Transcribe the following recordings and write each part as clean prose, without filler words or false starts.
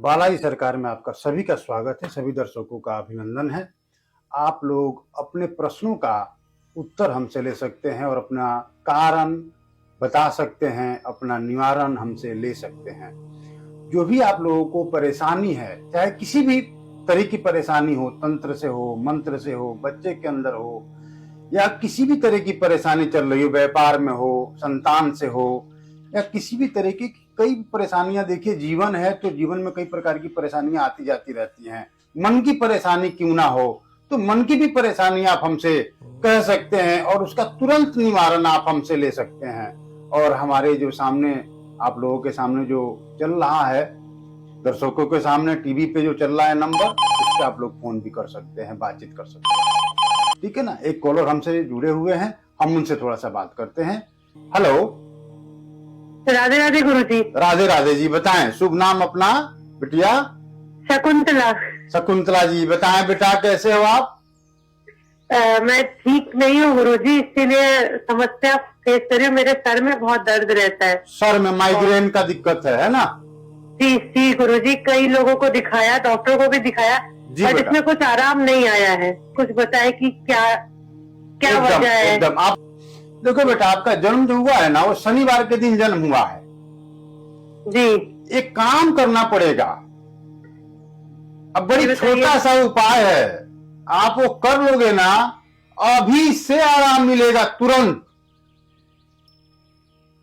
बालाजी सरकार में आपका सभी का स्वागत है। सभी दर्शकों का अभिनंदन है। आप लोग अपने प्रश्नों का उत्तर हमसे ले सकते हैं और अपना कारण बता सकते हैं, अपना निवारण हमसे ले सकते हैं। जो भी आप लोगों को परेशानी है, चाहे किसी भी तरह की परेशानी हो, तंत्र से हो, मंत्र से हो, बच्चे के अंदर हो, या किसी भी तरह की परेशानी चल रही हो, व्यापार में हो, संतान से हो, या किसी भी तरह की कई परेशानियां। देखिए, जीवन है तो जीवन में कई प्रकार की परेशानियां आती जाती रहती हैं। मन की परेशानी क्यों ना हो, तो मन की भी परेशानी आप हमसे कह सकते हैं और उसका तुरंत निवारण आप हमसे ले सकते हैं। और हमारे जो सामने, आप लोगों के सामने जो चल रहा है, दर्शकों के सामने टीवी पे जो चल रहा है नंबर, उस पर आप लोग फोन भी कर सकते हैं, बातचीत कर सकते हैं। ठीक है ना। एक कॉलर हमसे जुड़े हुए हैं, हम उनसे थोड़ा सा बात करते हैं। हेलो। राधे राधे गुरुजी। राधे राधे जी, बताएं शुभ नाम अपना बिटिया। शकुंतला। शकुंतला जी, बताएं बेटा कैसे हो आप? मैं ठीक नहीं हूँ गुरुजी, इसीलिए समस्या फेस कर रही हूँ। मेरे सर में बहुत दर्द रहता है। सर में माइग्रेन का दिक्कत है ना? जी गुरुजी, कई लोगों को दिखाया, डॉक्टर को भी दिखाया, बट इसमें कुछ आराम नहीं आया है। कुछ बताए कि क्या क्या वजह है? एकदम। आप देखो बेटा, आपका जन्म जो हुआ है ना, वो शनिवार के दिन जन्म हुआ है जी। एक काम करना पड़ेगा। अब बड़ी छोटा सा उपाय है, आप वो कर लोगे ना, अभी से आराम मिलेगा।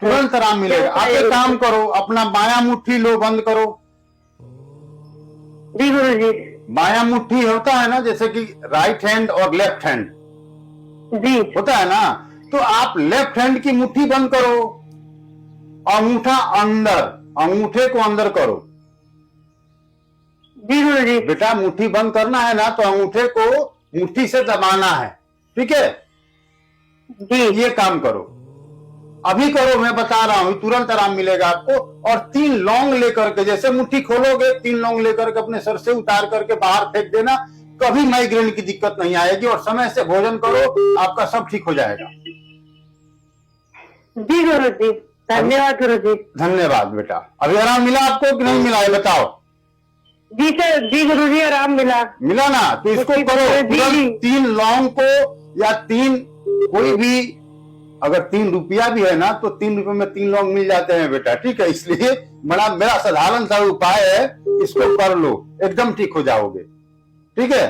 तुरंत आराम मिलेगा। आप एक काम करो, अपना बायां मुट्ठी लो, बंद करो। जी गुरुजी। बायां मुट्ठी होता है ना, जैसे कि राइट हैंड और लेफ्ट हैंड जी होता है ना, तो आप लेफ्ट हैंड की मुट्ठी बंद करो, अंगूठा अंदर, अंगूठे को अंदर करो। जी गुरुजी। बेटा, मुट्ठी बंद करना है ना, तो अंगूठे को मुट्ठी से दबाना है। ठीक है जी। ये काम करो, अभी करो, मैं बता रहा हूं, तुरंत आराम मिलेगा आपको। और 3 लौंग लेकर के, जैसे मुट्ठी खोलोगे, 3 लौंग लेकर के अपने सर से उतार करके बाहर फेंक देना। कभी माइग्रेन की दिक्कत नहीं आएगी। और समय से भोजन करो, आपका सब ठीक हो जाएगा। जी गुरुजी, धन्यवाद गुरुजी। धन्यवाद बेटा। अभी आराम मिला आपको कि नहीं मिला है बताओ? जी सर, जी गुरुजी, आराम मिला। मिला ना? तो इसको करो, 3 लौंग को, या 3 कोई भी, अगर 3 रुपया भी है ना, तो 3 रुपए में 3 लौंग मिल जाते हैं बेटा। ठीक है, इसलिए मेरा साधारण सा उपाय है, इसको कर लो, एकदम ठीक हो जाओगे। ठीक है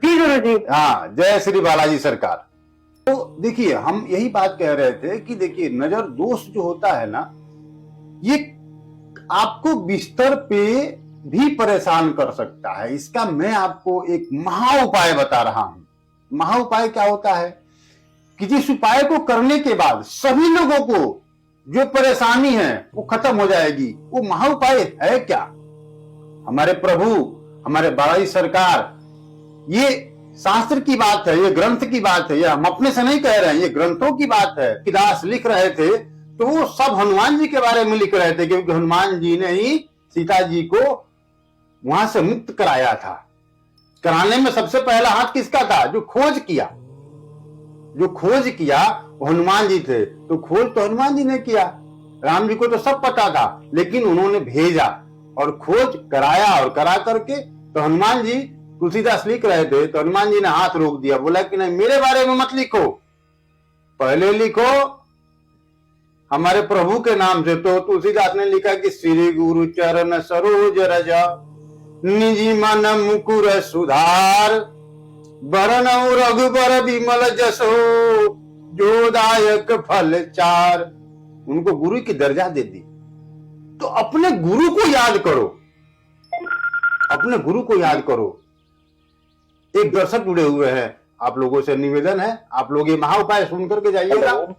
जी गुरुजी। हाँ, जय श्री बालाजी सरकार। तो देखिए, हम यही बात कह रहे थे कि देखिए, नजर दोष जो होता है ना, ये आपको बिस्तर पे भी परेशान कर सकता है। इसका मैं आपको एक महा उपाय बता रहा हूं। महा उपाय क्या होता है कि जिस उपाय को करने के बाद सभी लोगों को जो परेशानी है वो खत्म हो जाएगी। वो महा उपाय है क्या? हमारे प्रभु, हमारे बालाजी सरकार, ये शास्त्र की बात है, ये ग्रंथ की बात है, ये हम अपने से नहीं कह रहे हैं, ये ग्रंथों की बात है। तुलसीदास लिख रहे थे तो वो सब हनुमान जी के बारे में लिख रहे थे, क्योंकि हनुमान जी ने ही सीता जी को वहां से मुक्त कराया था। कराने में सबसे पहला हाथ किसका था? जो खोज किया वो हनुमान जी थे। तो खोज तो हनुमान जी ने किया, राम जी को तो सब पता था, लेकिन उन्होंने भेजा और खोज कराया। और करा करके तो हनुमान जी, तुलसीदास लिख रहे थे तो हनुमान जी ने हाथ रोक दिया, बोला कि नहीं, मेरे बारे में मत लिखो, पहले लिखो हमारे प्रभु के नाम से। तो तुलसीदास ने लिखा कि श्री गुरु चरण सरोज रज, निजी मन मुकुर सुधार, बरनऊ रघुबर विमल जसो, जोदायक फल चार। उनको गुरु की दर्जा दे दी। तो अपने गुरु को याद करो, अपने गुरु को याद करो। एक दर्शक जुड़े हुए हैं, आप लोगों से निवेदन है, आप लोग ये महा उपाय सुन करके जाइएगा।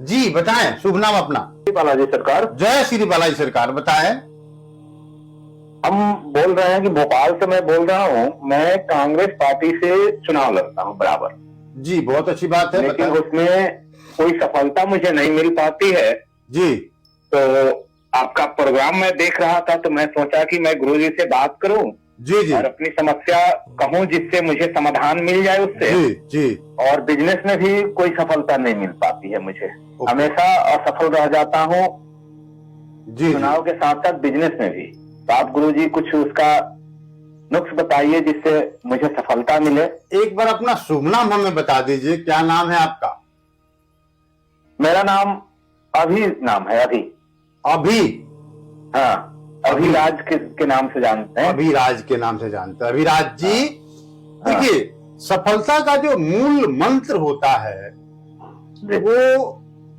जी बताएं शुभ नाम अपना। बालाजी सरकार। जय श्री बालाजी सरकार, बताएं। हम बोल रहे हैं कि भोपाल से मैं बोल रहा हूँ। मैं कांग्रेस पार्टी से चुनाव लड़ता हूँ बराबर। जी, बहुत अच्छी बात है। लेकिन उसमें कोई सफलता मुझे नहीं मिल पाती है। जी। तो आपका प्रोग्राम मैं देख रहा था, तो मैं सोचा कि मैं गुरुजी से बात करूं। जी। और अपनी समस्या कहूं, जिससे मुझे समाधान मिल जाए उससे। जी। और बिजनेस में भी कोई सफलता नहीं मिल पाती है मुझे, हमेशा असफल रह जाता हूँ। जी। चुनाव के साथ साथ बिजनेस में भी। तो आप गुरुजी कुछ उसका नुक्स बताइए जिससे मुझे सफलता मिले। एक बार अपना शुभ नाम हमें बता दीजिए, क्या नाम है आपका? मेरा नाम अभी नाम है, अभी। अभी? हाँ, अभिराज के नाम से जानते हैं। अभिराज के नाम से जानते हैं। अभिराज जी, देखिए, सफलता का जो मूल मंत्र होता है वो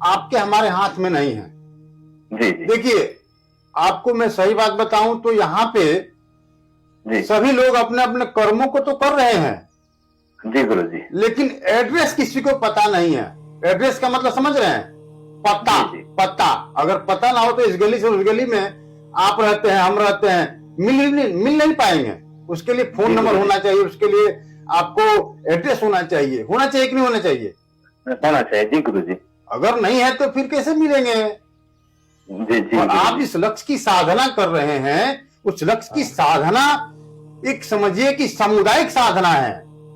आपके हमारे हाथ में नहीं है। जी। देखिए, आपको मैं सही बात बताऊं तो यहाँ पे सभी लोग अपने अपने कर्मों को तो कर रहे हैं जी गुरु जी, लेकिन एड्रेस किसी को पता नहीं है। एड्रेस का मतलब समझ रहे हैं? पता। पता अगर पता ना हो तो इस गली से उस गली में आप रहते हैं, हम रहते हैं, मिल नहीं पाएंगे। उसके लिए फोन नंबर होना चाहिए, उसके लिए आपको एड्रेस होना चाहिए। होना चाहिए कि नहीं होना चाहिए? होना चाहिए जी गुरु जी। अगर नहीं है तो फिर कैसे मिलेंगे? जी जी। और आप इस लक्ष्य की साधना कर रहे हैं, उस लक्ष्य की साधना एक समझिए कि सामुदायिक साधना है,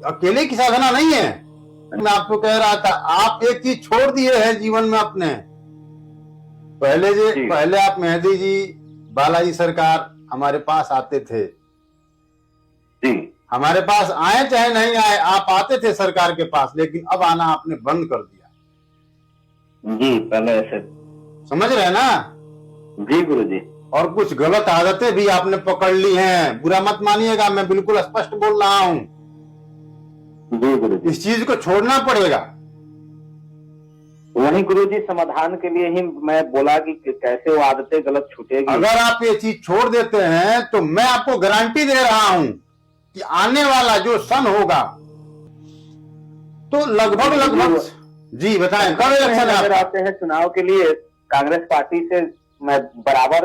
अकेले की साधना नहीं है। मैं आपको कह रहा था, आप एक चीज छोड़ दिए हैं जीवन में अपने। पहले आप मेहदी जी, बालाजी सरकार हमारे पास आते थे जी। हमारे पास आए चाहे नहीं आए, आप आते थे सरकार के पास, लेकिन अब आना आपने बंद कर दिया जी। पहले ऐसे समझ रहे हैं ना? जी गुरु जी। और कुछ गलत आदतें भी आपने पकड़ ली हैं। बुरा मत मानिएगा, मैं बिल्कुल स्पष्ट बोल रहा हूं। जी गुरु जी। इस चीज को छोड़ना पड़ेगा। वही गुरु जी, समाधान के लिए ही मैं बोला कि कैसे वो आदतें गलत छूटेगी। अगर आप ये चीज छोड़ देते हैं तो मैं आपको गारंटी दे रहा हूं कि आने वाला जो सन होगा तो लगभग जी बताएं, कब इलेक्शन आते हैं चुनाव के लिए? कांग्रेस पार्टी से मैं बराबर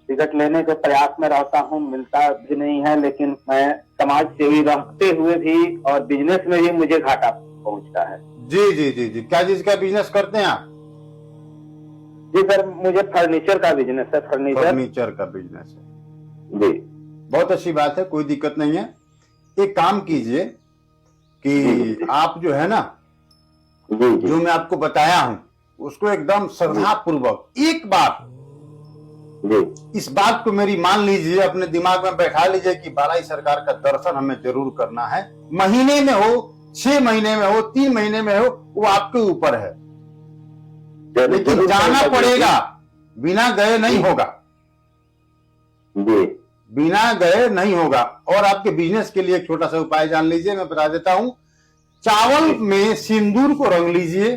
टिकट लेने के प्रयास में रहता हूं, मिलता भी नहीं है, लेकिन मैं समाज सेवी रहते हुए भी और बिजनेस में भी मुझे घाटा पहुंचता है। जी जी जी जी। क्या चीज का बिजनेस करते हैं आप? जी सर, मुझे फर्नीचर का बिजनेस है। फर्नीचर का बिजनेस है जी। बहुत अच्छी बात है, कोई दिक्कत नहीं है। एक काम कीजिए कि आप जो है ना, जो मैं आपको बताया हूं उसको एकदम श्रद्धा पूर्वक एक बार इस बात को मेरी मान लीजिए, अपने दिमाग में बैठा लीजिए कि बालाई सरकार का दर्शन हमें जरूर करना है। महीने में हो, 6 महीने में हो, 3 महीने में हो, वो आपके ऊपर है, लेकिन जाना पड़ेगा। बिना गए नहीं होगा, बिना गए नहीं होगा। और आपके बिजनेस के लिए एक छोटा सा उपाय जान लीजिए, मैं बता देता हूं। चावल में सिंदूर को रंग लीजिए,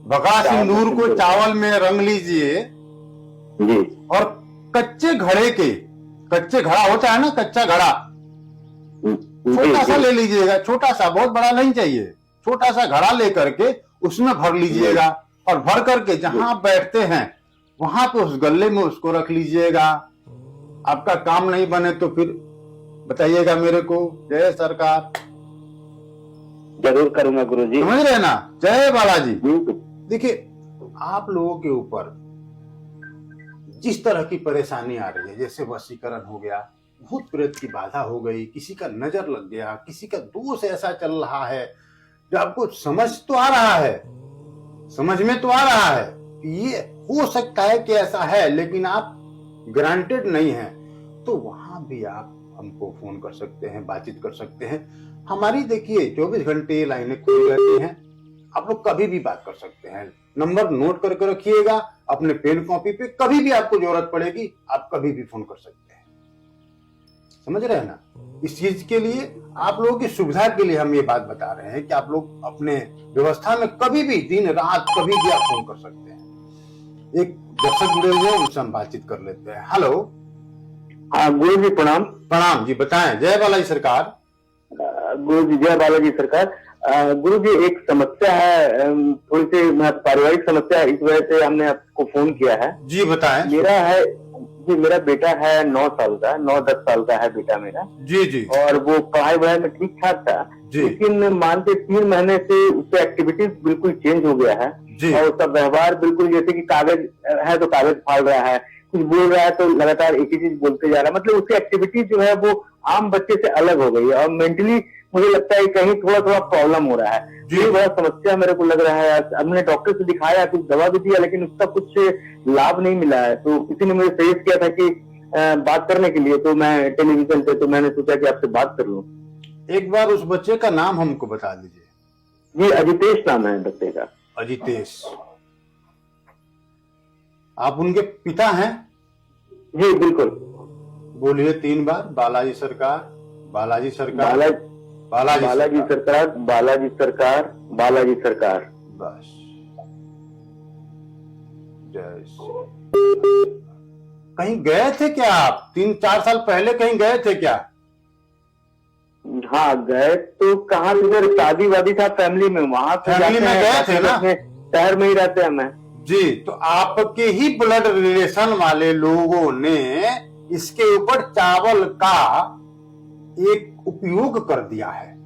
बका सिंदूर को चावल में रंग लीजिए, और कच्चे घड़ा होता है ना, कच्चा घड़ा छोटा सा ले लीजिएगा, छोटा सा, बहुत बड़ा नहीं चाहिए। छोटा सा घड़ा लेकर के उसमें भर लीजिएगा, और भर करके जहां आप बैठते हैं वहां पे उस गल्ले में उसको रख लीजिएगा। आपका काम नहीं बने तो फिर बताइएगा मेरे को। जय सरकार। जरूर करूंगा गुरुजी। समझ रहे ना? जय बालाजी। देखिए, आप लोगों के ऊपर जिस तरह की परेशानी आ रही है, जैसे वशीकरण हो गया, भूत प्रेत की बाधा हो गई, किसी का नजर लग गया, किसी का दोष ऐसा चल रहा है जो आपको समझ तो आ रहा है, समझ में तो आ रहा है कि ये हो सकता है कि ऐसा है, लेकिन आप ग्रांटेड नहीं है, तो वहां भी आप हमको फोन कर सकते हैं, बातचीत कर सकते हैं। हमारी देखिए 24 घंटे लाइनें खुली रहती हैं, आप लोग कभी भी बात कर सकते हैं। नंबर नोट करके रखिएगा अपने पेन कॉपी पे, कभी भी आपको जरूरत पड़ेगी आप कभी भी फोन कर सकते हैं। समझ रहे हैं ना? इस चीज के लिए, आप लोगों की सुविधा के लिए हम ये बात बता रहे हैं कि आप लोग अपने व्यवस्था में कभी भी, दिन रात कभी भी आप फोन कर सकते हैं। एक दर्शक जुड़े हुए हैं, उनसे हम बातचीत कर लेते हैं। हेलो। हाँ गुरु जी, प्रणाम। प्रणाम जी, बताएं। जय बालाजी सरकार। गुरु जी, जय बालाजी सरकार। गुरु जी, एक समस्या है, थोड़ी सी पारिवारिक समस्या है, इस वजह से हमने आपको फोन किया है। जी बताएं। मेरा बेटा है 9 साल का, 9-10 साल का है बेटा मेरा। जी जी। और वो पढ़ाई वढ़ाई में ठीक ठाक था, लेकिन मान के 3 महीने से उसका एक्टिविटीज बिल्कुल चेंज हो गया है। और उसका व्यवहार बिल्कुल जैसे कि कागज है तो कागज फाड़ रहा है, कुछ बोल रहा है तो लगातार एक ही चीज बोलते जा रहा है। मतलब उसकी एक्टिविटी जो है वो आम बच्चे से अलग हो गई है, और मेंटली मुझे लगता है कहीं थोड़ा थोड़ा प्रॉब्लम हो रहा है। ये बड़ा समस्या मेरे को लग रहा है। हमने डॉक्टर से दिखाया, कुछ दवा भी दिया, लेकिन उसका कुछ लाभ नहीं मिला है। तो किसी ने मुझे सजेस्ट किया था कि बात करने के लिए, तो मैं टेलीविजन पे, तो मैंने सोचा कि आपसे बात कर लूं। एक बार उस बच्चे का नाम हमको बता दीजिए। जी, अजितेश नाम है बच्चे का। अजितेश। आप उनके पिता हैं? जी बिल्कुल। बोलिए 3 बार। बालाजी सरकार, बालाजी सरकार, बालाजी सरकार, बालाजी सरकार, बालाजी सरकार। बस। जय श्री। कहीं गए थे क्या आप? 3-4 साल पहले कहीं गए थे क्या? हाँ गए तो कहाँ, इधर शादी वादी था फैमिली में, वहां फैमिली में गए थे ना? शहर में ही रहते हैं मैं। जी, तो आपके ही ब्लड रिलेशन वाले लोगों ने इसके ऊपर चावल का एक उपयोग कर दिया है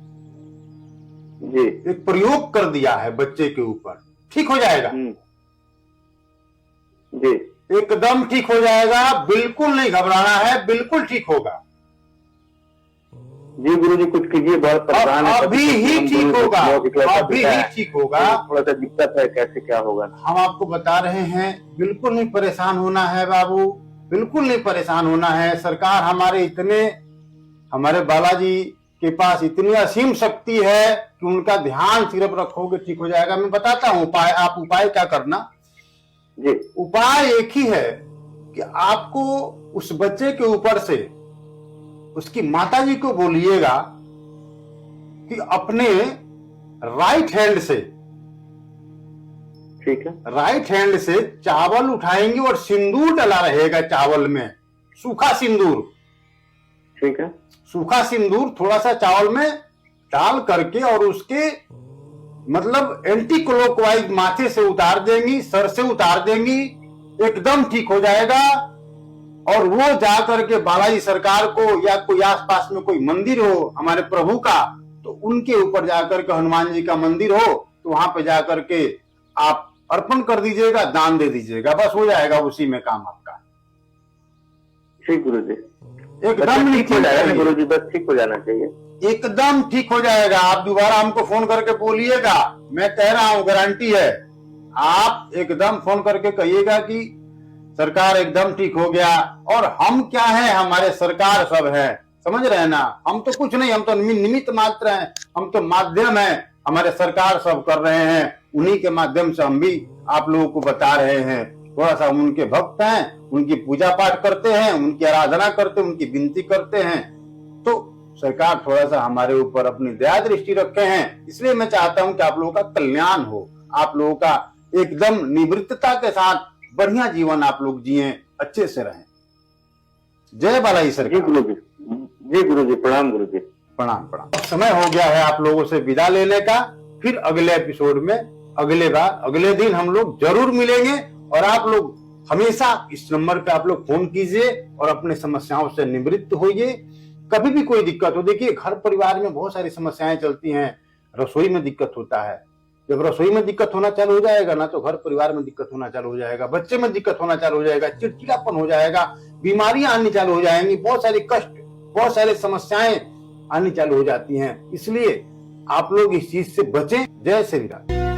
जी, एक प्रयोग कर दिया है बच्चे के ऊपर। ठीक हो जाएगा? जी एकदम ठीक हो जाएगा, बिल्कुल नहीं घबराना है, बिल्कुल ठीक होगा। जी गुरुजी कुछ कीजिए, बहुत परेशान है। अभी ही ठीक होगा, अभी ही ठीक होगा। थोड़ा सा दिक्कत है, कैसे क्या होगा। हम आपको बता रहे हैं, बिल्कुल नहीं परेशान होना है बाबू, बिल्कुल नहीं परेशान होना है। सरकार हमारे बालाजी के पास इतनी असीम शक्ति है कि उनका ध्यान सिर्फ रखोगे ठीक हो जाएगा। मैं बताता हूँ उपाय। आप उपाय क्या करना जी। उपाय एक ही है कि आपको उस बच्चे के ऊपर से उसकी माताजी को बोलिएगा कि अपने राइट हैंड से, ठीक है, राइट हैंड से चावल उठाएंगे और सिंदूर डला रहेगा चावल में, सूखा सिंदूर। ठीक है, सूखा सिंदूर थोड़ा सा चावल में डाल करके और उसके मतलब एंटी क्लॉकवाइज माथे से उतार देंगी, सर से उतार देंगी, एकदम ठीक हो जाएगा। और वो जा करके बालाजी सरकार को या कोई आसपास में कोई मंदिर हो हमारे प्रभु का, तो उनके ऊपर जाकर के हनुमान जी का मंदिर हो तो वहां पे जाकर के आप अर्पण कर दीजिएगा, दान दे दीजिएगा, बस हो जाएगा उसी में काम आपका। ठीक गुरुजी, एकदम ठीक हो जाएगा गुरुजी, बस ठीक हो जाना चाहिए, एकदम ठीक हो जाएगा। आप दोबारा हमको फोन करके बोलिएगा, मैं कह रहा हूं गारंटी है। आप एकदम फोन करके कहिएगा कि सरकार एकदम ठीक हो गया। और हम क्या है, हमारे सरकार सब है, समझ रहे हैं ना। हम तो कुछ नहीं, हम तो निमित्त मात्र हैं, हम तो माध्यम हैं। हमारे सरकार सब कर रहे हैं, उन्हीं के माध्यम से हम भी आप लोगों को बता रहे हैं। थोड़ा सा उनके भक्त हैं, उनकी पूजा पाठ करते हैं, उनकी आराधना करते हैं, उनकी विनती करते हैं, तो सरकार थोड़ा सा हमारे ऊपर अपनी दया दृष्टि रखे हैं। इसलिए मैं चाहता हूं कि आप लोगों का कल्याण हो, आप लोगों का एकदम निवृत्तता के साथ बढ़िया जीवन आप लोग जिए, अच्छे से रहें। जय बालाजी सरकार। जी गुरुजी, प्रणाम गुरुजी। प्रणाम प्रणाम। समय हो गया है आप लोगों से विदा लेने का। फिर अगले एपिसोड में अगले दिन हम लोग जरूर मिलेंगे। और आप लोग हमेशा इस नंबर पे आप लोग फोन कीजिए और अपने समस्याओं से निवृत्त होइए। कभी भी कोई दिक्कत हो, देखिए घर परिवार में बहुत सारी समस्याएं चलती हैं। रसोई में दिक्कत होता है, जब रसोई में दिक्कत होना चालू हो जाएगा ना, तो घर परिवार में दिक्कत होना चालू हो जाएगा, बच्चे में दिक्कत होना चालू हो जाएगा, चिड़चिड़ापन हो जाएगा, बीमारियां आनी चालू हो जाएंगी, बहुत सारी कष्ट, बहुत सारी समस्याएं आनी चालू हो जाती हैं। इसलिए आप लोग इस चीज से बचें। जय श्री राम।